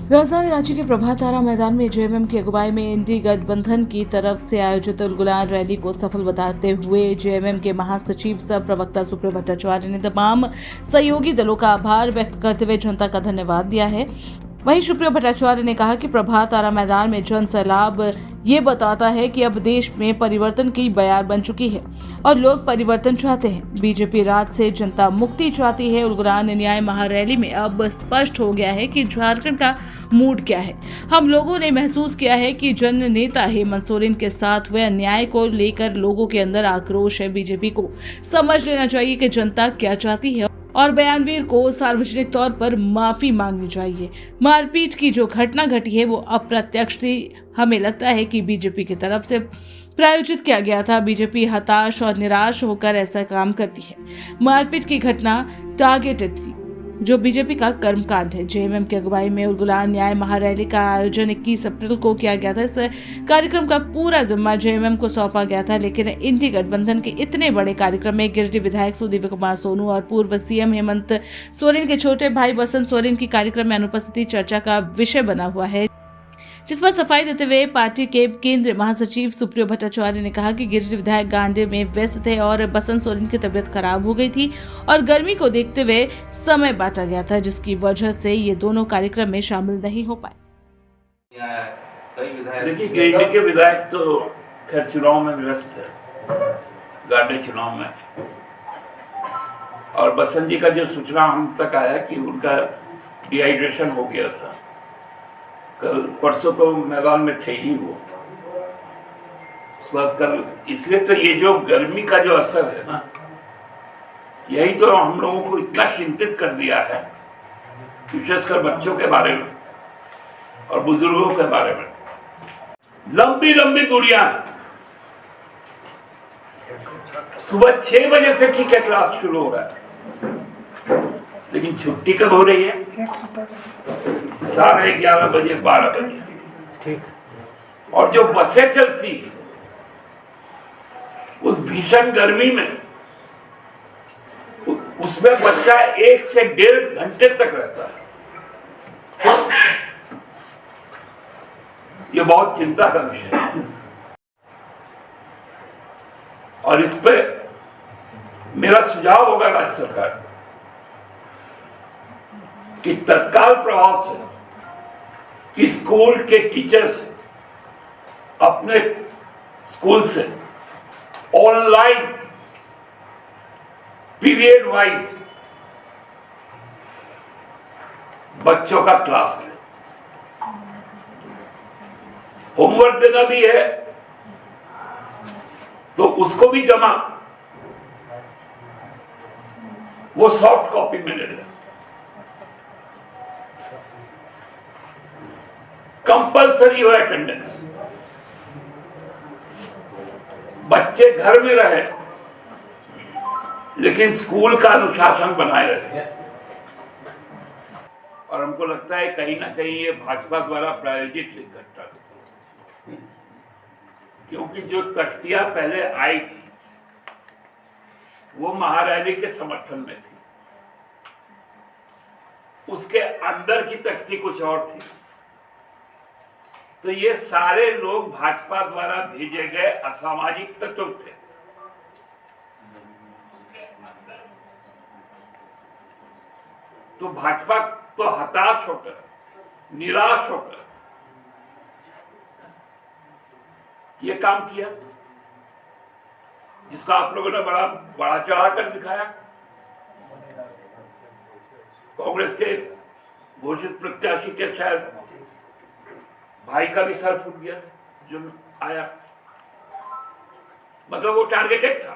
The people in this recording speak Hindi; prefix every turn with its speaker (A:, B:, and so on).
A: राजधानी रांची के प्रभात तारा मैदान में जेएमएम की अगुवाई में इंडी गठबंधन की तरफ से आयोजित गुलाल रैली को सफल बताते हुए जेएमएम के महासचिव सह प्रवक्ता सुप्रियो भट्टाचार्य ने तमाम सहयोगी दलों का आभार व्यक्त करते हुए जनता का धन्यवाद दिया है। वहीं सुप्रियो भट्टाचार्य ने कहा कि प्रभात तारा मैदान में जन सैलाब ये बताता है कि अब देश में परिवर्तन की बयार बन चुकी है और लोग परिवर्तन चाहते हैं। बीजेपी राज से जनता मुक्ति चाहती है। उलगुलान न्याय महारैली में अब स्पष्ट हो गया है कि झारखंड का मूड क्या है। हम लोगों ने महसूस किया है कि जन नेता हेमंत सोरेन के साथ हुए अन्याय को लेकर लोगों के अंदर आक्रोश है। बीजेपी को समझ लेना चाहिए कि जनता क्या चाहती है और बयानवीर को सार्वजनिक तौर पर माफी मांगनी चाहिए। मारपीट की जो घटना घटी है वो अप्रत्यक्ष थी। हमें लगता है कि बीजेपी की तरफ से प्रायोजित किया गया था। बीजेपी हताश और निराश होकर ऐसा काम करती है। मारपीट की घटना टारगेटेड थी, जो बीजेपी का कर्मकांड है। जेएमएम की अगुवाई में उलगुलान न्याय महारैली का आयोजन 21 अप्रैल को किया गया था। इस कार्यक्रम का पूरा जिम्मा जेएमएम को सौंपा गया था, लेकिन इंडी गठबंधन के इतने बड़े कार्यक्रम में गिरिडीह विधायक सुदीव्य कुमार सोनू और पूर्व सीएम हेमंत सोरेन के छोटे भाई बसंत सोरेन की कार्यक्रम में अनुपस्थिति चर्चा का विषय बना हुआ है, जिस पर सफाई देते हुए पार्टी के केंद्रीय महासचिव सुप्रियो भट्टाचार्य ने कहा कि गिरिडीह विधायक गांडे में व्यस्त थे और बसंत सोरेन की तबीयत खराब हो गई थी और गर्मी को देखते हुए समय बांटा गया था, जिसकी वजह से ये दोनों कार्यक्रम में शामिल नहीं हो पाए।
B: देखिए, गिरिडीह के विधायक तो खैर चुनाव में व्यस्त है, गांडे चुनाव में, और बसंत जी का जो सूचना हम तक आया कि उनका डिहाइड्रेशन हो गया था। कल परसों तो मैदान में थे ही वो, उस बाद कल, इसलिए तो ये जो गर्मी का जो असर है ना, यही तो हम लोगों को इतना चिंतित कर दिया है, विशेषकर बच्चों के बारे में और बुजुर्गों के बारे में। लंबी लंबी दूरियां हैं। सुबह 6 बजे से ठीक है क्लास शुरू हो रहा है, लेकिन छुट्टी कब हो रही है? 11:30 बजे, 12 बजे। ठीक। और जो बसें चलती है उस भीषण गर्मी में, उसमें बच्चा 1 से 1.5 घंटे तक रहता है। ये बहुत चिंता का विषय है और इस पे मेरा सुझाव होगा राज्य सरकार कि तत्काल प्रभाव से कि स्कूल के टीचर्स अपने स्कूल से ऑनलाइन पीरियड वाइज बच्चों का क्लास लें। होमवर्क देना भी है तो उसको भी जमा वो सॉफ्ट कॉपी में ले लें। कंपल्सरी हो अटेंडेंस, बच्चे घर में रहे लेकिन स्कूल का अनुशासन बनाए रहे। और हमको लगता है कहीं ना कहीं ये भाजपा द्वारा प्रायोजित घटना, क्योंकि जो तख्तियां पहले आई थी वो महारैली के समर्थन में थी, उसके अंदर की तख्ती कुछ और थी। तो ये सारे लोग भाजपा द्वारा भेजे गए असामाजिक तत्व थे। तो भाजपा तो हताश होकर, निराश होकर ये काम किया, जिसका आप लोगों ने बड़ा चढ़ाकर दिखाया। कांग्रेस के घोषित प्रत्याशी के शायद भाई का भी सर फूट गया जो आया, मतलब वो टारगेटेड था।